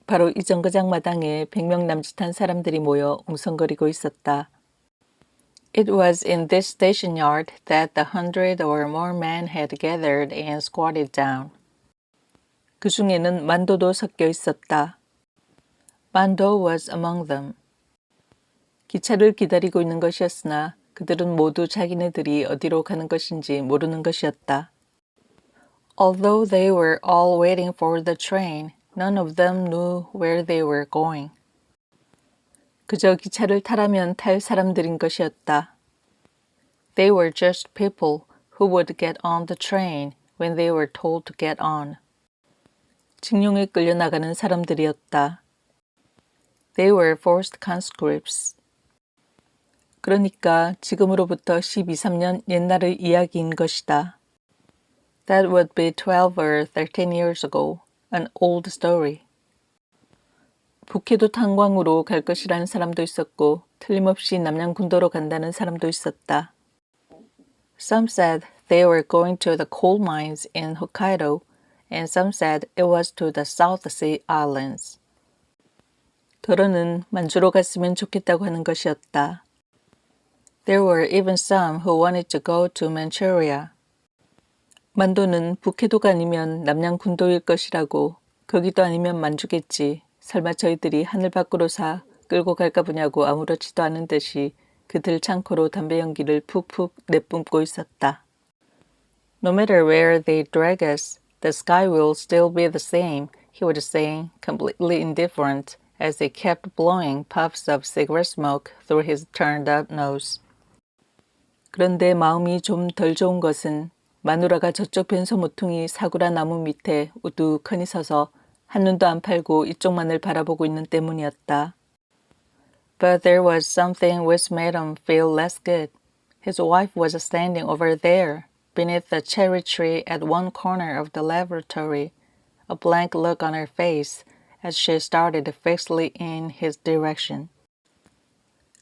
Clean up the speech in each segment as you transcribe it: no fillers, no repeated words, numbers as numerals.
바로 이 정거장 마당에 100명 남짓한 사람들이 모여 웅성거리고 있었다. It was in this station yard that the 100 or more men had gathered and squatted down. 그 중에는 만도도 섞여 있었다. Mando was among them. 기차를 기다리고 있는 것이었으나 그들은 모두 자기네들이 어디로 가는 것인지 모르는 것이었다. Although they were all waiting for the train, none of them knew where they were going. 그저 기차를 타라면 탈 사람들인 것이었다. They were just people who would get on the train when they were told to get on. 징용에 끌려 나가는 사람들이었다. They were forced conscripts. 그러니까 지금으로부터 12, 13년 옛날의 이야기인 것이다. That would be 12 or 13 years ago, an old story. 북해도 탄광으로 갈 것이라는 사람도 있었고 틀림없이 남양군도로 간다는 사람도 있었다. Some said they were going to the coal mines in Hokkaido, and some said it was to the South Sea Islands. 더러는 만주로 갔으면 좋겠다고 하는 것이었다. There were even some who wanted to go to Manchuria. 만도는 북해도가 아니면 남양군도일 것이라고 거기도 아니면 만주겠지. 설마 저희들이 하늘 밖으로사 끌고 갈까 보냐고 아무렇지도 않은 듯이 그들 창고로 담배 연기를 푹푹 내뿜고 있었다. No matter where they drag us, the sky will still be the same, he was saying, completely indifferent, as he kept blowing puffs of cigarette smoke through his turned-up nose. 그런데 마음이 좀 덜 좋은 것은 마누라가 저쪽 변소 모퉁이 사구라 나무 밑에 우두커니 서서 한눈도 안 팔고 이쪽만을 바라보고 있는 때문이었다. But there was something which made him feel less good. His wife was standing over there, beneath the cherry tree at one corner of the laboratory, a blank look on her face as she stared fixedly in his direction.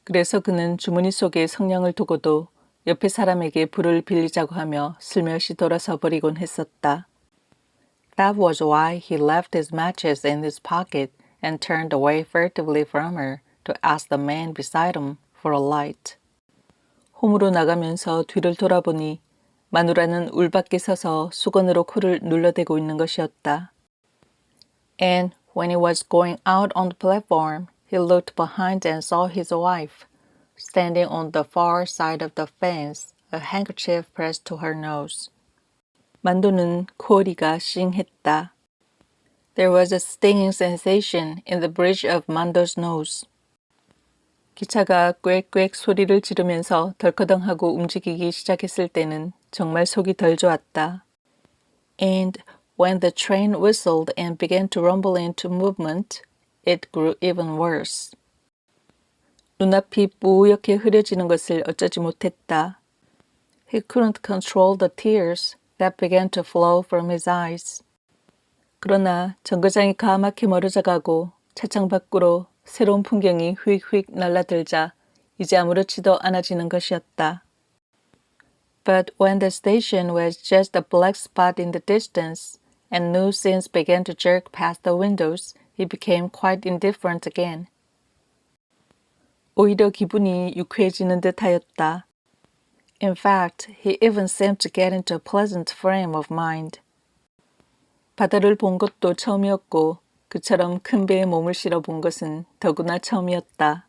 그래서 그는 주머니 속에 성냥을 두고도 옆에 사람에게 불을 빌리자고 하며 슬며시 돌아서 버리곤 했었다. That was why he left his matches in his pocket and turned away furtively from her to ask the man beside him for a light. 홈으로 나가면서 뒤를 돌아보니 마누라는 울 밖에 서서 수건으로 코를 눌러대고 있는 것이었다. And when he was going out on the platform, he looked behind and saw his wife, standing on the far side of the fence, a handkerchief pressed to her nose. 만도는 코어리가 싱했다. There was a stinging sensation in the bridge of Mando's nose. 기차가 꽥꽥 소리를 지르면서 덜커덩하고 움직이기 시작했을 때는 정말 속이 덜 좋았다. And when the train whistled and began to rumble into movement, it grew even worse. 눈앞이 뿌옇게 흐려지는 것을 어쩌지 못했다. He couldn't control the tears that began to flow from his eyes. 그러나 정거장이 까맣게 멀어져 가고 차창 밖으로 새로운 풍경이 휙휙 날아들자 이제 아무렇지도 않아지는 것이었다. But when the station was just a black spot in the distance and new scenes began to jerk past the windows, he became quite indifferent again. 오히려 기분이 유쾌해지는 듯하였다. In fact, he even seemed to get into a pleasant frame of mind. 바다를 본 것도 처음이었고 그처럼 큰 배에 몸을 실어 본 것은 더구나 처음이었다.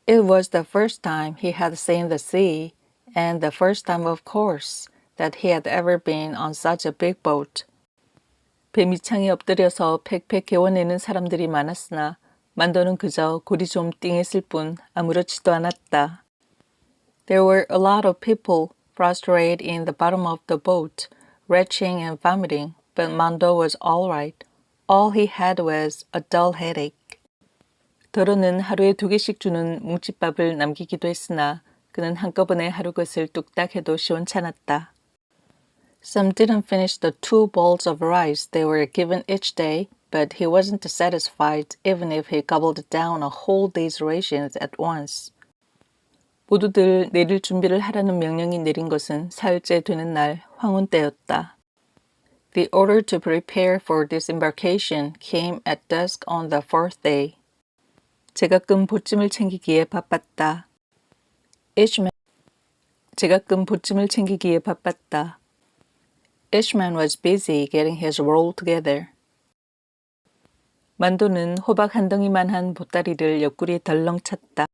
It was the first time he had seen the sea, and the first time, of course, that he had ever been on such a big boat. 배 밑창에 엎드려서 팩팩 개워내는 사람들이 많았으나 만도는 그저 골이 좀 띵했을 뿐 아무렇지도 않았다. There were a lot of people prostrate in the bottom of the boat, retching and vomiting, but Mando was all right. All he had was a dull headache. 더러는 하루에 2개씩 주는 뭉칫밥을 남기기도 했으나 그는 한꺼번에 하루 것을 뚝딱 해도 시원찮았다. Some didn't finish the 2 bowls of rice they were given each day, but he wasn't satisfied even if he gobbled down a whole day's rations at once. 모두들 내릴 준비를 하라는 명령이 내린 것은 사흘째 되는 날 황혼 때였다. The order to prepare for disembarkation came at dusk on the fourth day. 제가 끈 보찜을 챙기기에 바빴다. 제가 끈 보찜을 챙기기에 바빴다. Ishman was busy getting his roll together. 만도는 호박 한 덩이만한 보따리를 옆구리에 덜렁 찼다.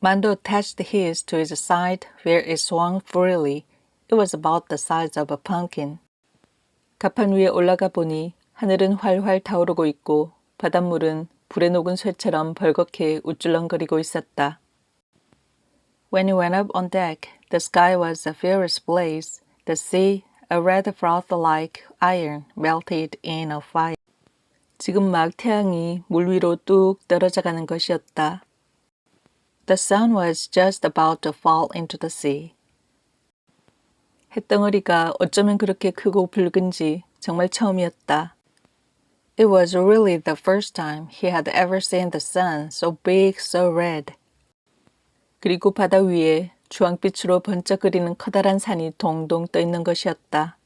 Mando attached his to his side where it swung freely. It was about the size of a pumpkin. 갑판 위에 올라가 보니 하늘은 활활 타오르고 있고 바닷물은 불에 녹은 쇠처럼 벌겋게 우쭐렁거리고 있었다. When he went up on deck, the sky was a furious blaze, the sea a red froth like iron melted in a fire. 지금 막 태양이 물 위로 뚝 떨어져 가는 것이었다. The sun was just about to fall into the sea. 햇덩어리가 어쩌면 그렇게 크고 붉은지 정말 처음이었다. It was really the first time he had ever seen the sun so big, so red. 그리고 바다 위에 주황빛으로 번쩍거리는 커다란 산이 동동 떠 있는 것이었다.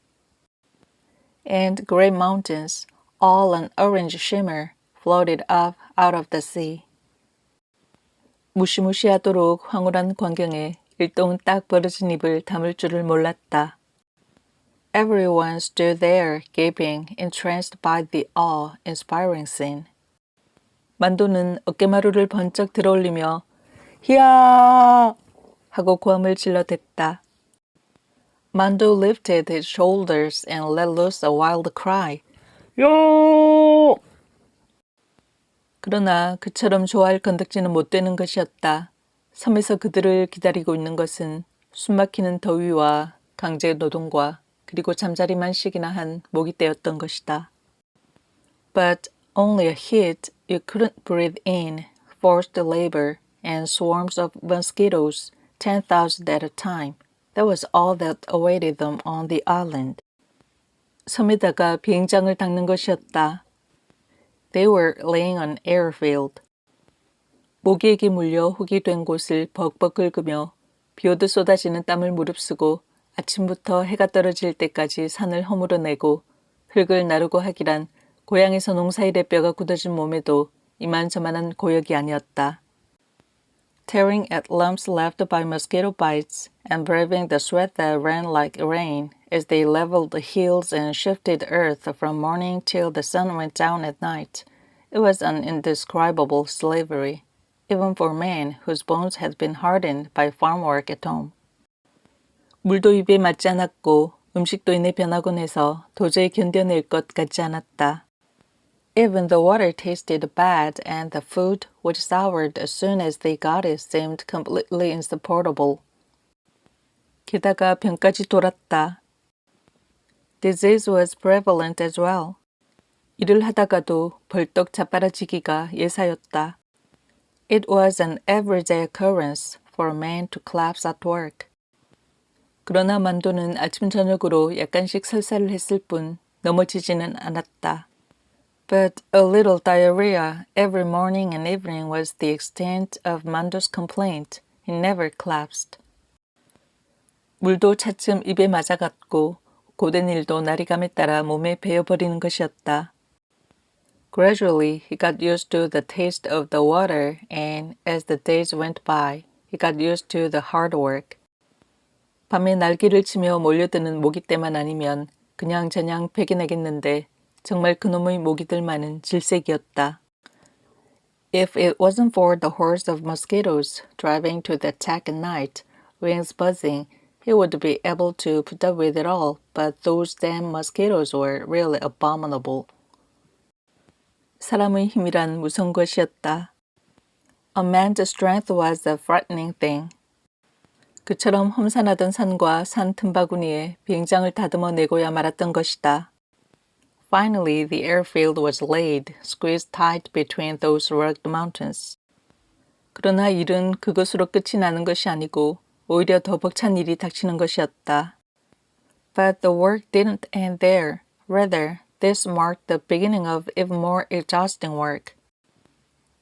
And great mountains, all an orange shimmer, floated up out of the sea. 무시무시하도록 황홀한 광경에 일동은 딱 벌어진 입을 다물 줄을 몰랐다. Everyone stood there, gaping, entranced by the awe-inspiring scene. 만도는 어깨마루를 번쩍 들어올리며 히야! 하고 고함을 질러댔다. Mando lifted his shoulders and let loose a wild cry. 요! 그러나 그처럼 좋아할 건덕지는 못 되는 것이었다. 섬에서 그들을 기다리고 있는 것은 숨막히는 더위와 강제 노동과 그리고 잠자리만씩이나 한 모기 때였던 것이다. But only a heat you couldn't breathe in, forced labor, and swarms of mosquitoes, 10,000 at a time. That was all that awaited them on the island. 섬에다가 비행장을 닦는 것이었다. They were laying an airfield. 모기에게 물려 흙이 된 곳을 벅벅 긁으며 비오듯 쏟아지는 땀을 무릅쓰고 아침부터 해가 떨어질 때까지 산을 허물어내고 흙을 나르고 하기란 고향에서 농사일에 뼈가 굳어진 몸에도 이만저만한 고역이 아니었다. Tearing at lumps left by mosquito bites and braving the sweat that ran like rain as they leveled the hills and shifted earth from morning till the sun went down at night. It was an indescribable slavery, even for men whose bones had been hardened by farm work at home. 물도 입에 맞지 않았고 음식도 이내 변하곤 해서 도저히 견뎌낼 것 같지 않았다. Even the water tasted bad and the food, which soured as soon as they got it, seemed completely insupportable. 게다가 병까지 돌았다. Disease was prevalent as well. 일을 하다가도 벌떡 자빠라지기가 예사였다. It was an everyday occurrence for a man to collapse at work. 그러나 만도는 아침 저녁으로 약간씩 설사를 했을 뿐 넘어지지는 않았다. But a little diarrhea every morning and evening was the extent of Mando's complaint. He never collapsed. 물도 차츰 입에 맞아갔고 고된 일도 날이 감에 따라 몸에 배어버리는 것이었다. Gradually, he got used to the taste of the water, and as the days went by, he got used to the hard work. 밤에 날개를 치며 몰려드는 모기떼만 아니면 그냥저냥 배기 나겠는데 정말 그놈의 모기들만은 질색이었다. If it wasn't for the hordes of mosquitoes driving to the attack at night, wings buzzing, he would be able to put up with it all, but those damn mosquitoes were really abominable. 사람의 힘이란 무서운 것이었다. A man's strength was a frightening thing. 그처럼 험산하던 산과 산 틈바구니에 비행장을 다듬어 내고야 말았던 것이다. Finally, the airfield was laid, squeezed tight between those rugged mountains. 그러나 일은 그것으로 끝이 나는 것이 아니고 오히려 더 벅찬 일이 닥치는 것이었다. But the work didn't end there. Rather, this marked the beginning of even more exhausting work.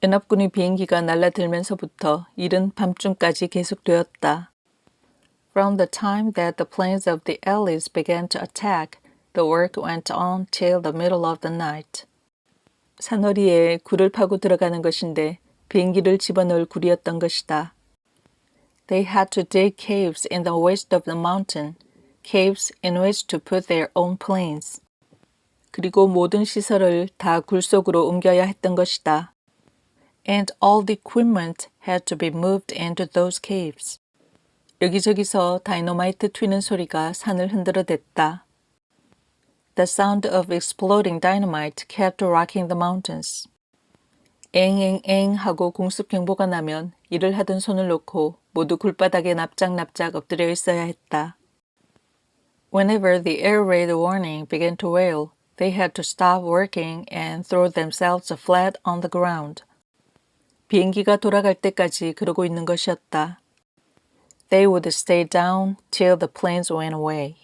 연합군의 비행기가 날아들면서부터 일은 밤중까지 계속되었다. From the time that the planes of the Allies began to attack, the work went on till the middle of the night. 산허리에 굴을 파고 들어가는 것인데 비행기를 집어넣을 굴이었던 것이다. They had to dig caves in the waist of the mountain, caves in which to put their own planes. 그리고 모든 시설을 다 굴 속으로 옮겨야 했던 것이다. And all the equipment had to be moved into those caves. 여기저기서 다이너마이트 튀는 소리가 산을 흔들어댔다. The sound of exploding dynamite kept rocking the mountains. 엥엥엥 하고 공습 경보가 나면 일을 하던 손을 놓고 모두 굴바닥에 납작납작 엎드려 있어야 했다. Whenever the air raid warning began to wail, they had to stop working and throw themselves flat on the ground. 비행기가 돌아갈 때까지 그러고 있는 것이었다. They would stay down till the planes went away.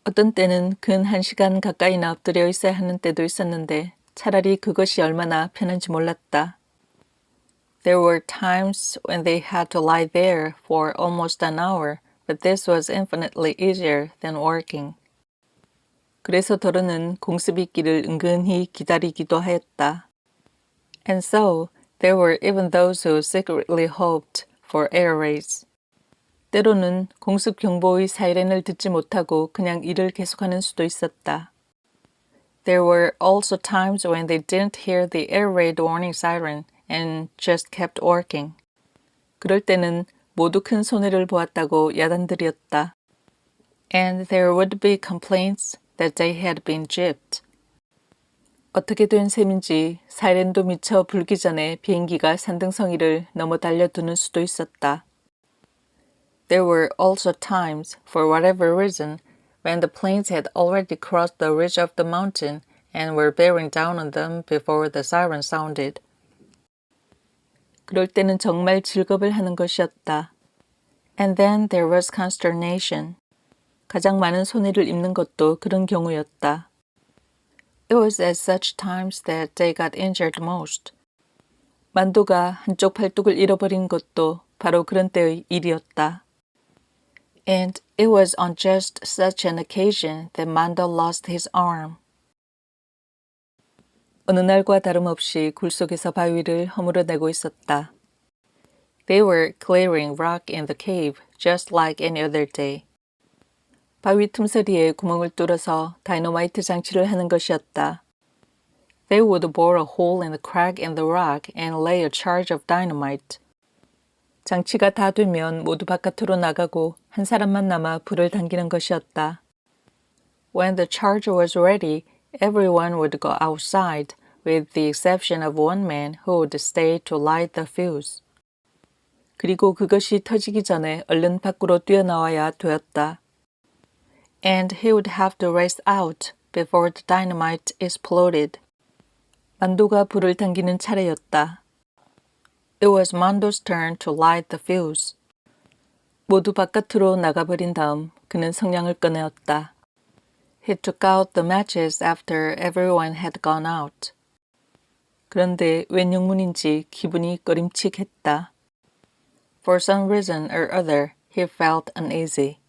어떤 때는 근 1시간 가까이나 엎드려 있어야 하는 때도 있었는데 차라리 그것이 얼마나 편한지 몰랐다. There were times when they had to lie there for almost an hour, but this was infinitely easier than working. 그래서 더러는 공습이 있기를 은근히 기다리기도 하였다. And so, there were even those who secretly hoped for air raids. 때로는 공습 경보의 사이렌을 듣지 못하고 그냥 일을 계속하는 수도 있었다. There were also times when they didn't hear the air raid warning siren and just kept working. 그럴 때는 모두 큰 손해를 보았다고 야단들이었다. And there would be complaints that they had been gypped. 어떻게 된 셈인지 사이렌도 미처 불기 전에 비행기가 산등성이를 넘어 달려드는 수도 있었다. There were also times, for whatever reason, when the planes had already crossed the ridge of the mountain and were bearing down on them before the siren sounded. 그럴 때는 정말 즐겁을 하는 것이었다. And then there was consternation. 가장 많은 손해를 입는 것도 그런 경우였다. It was at such times that they got injured most. 만도가 한쪽 팔뚝을 잃어버린 것도 바로 그런 때의 일이었다. And it was on just such an occasion that Mando lost his arm. 어느 날과 다름없이 굴 속에서 바위를 허물어내고 있었다. They were clearing rock in the cave just like any other day. 바위 틈새리에 구멍을 뚫어서 다이너마이트 장치를 하는 것이었다. They would bore a hole in the crack in the rock and lay a charge of dynamite. 장치가 다 되면 모두 바깥으로 나가고 한 사람만 남아 불을 당기는 것이었다. When the charge was ready, everyone would go outside, with the exception of one man who would stay to light the fuse. 그리고 그것이 터지기 전에 얼른 밖으로 뛰어나와야 되었다. And he would have to race out before the dynamite exploded. 만도가 불을 당기는 차례였다. It was Mando's turn to light the fuse. 모두 바깥으로 나가버린 다음 그는 성냥을 꺼내었다. He took out the matches after everyone had gone out. 그런데 웬 영문인지 기분이 꺼림칙했다. For some reason or other, he felt uneasy.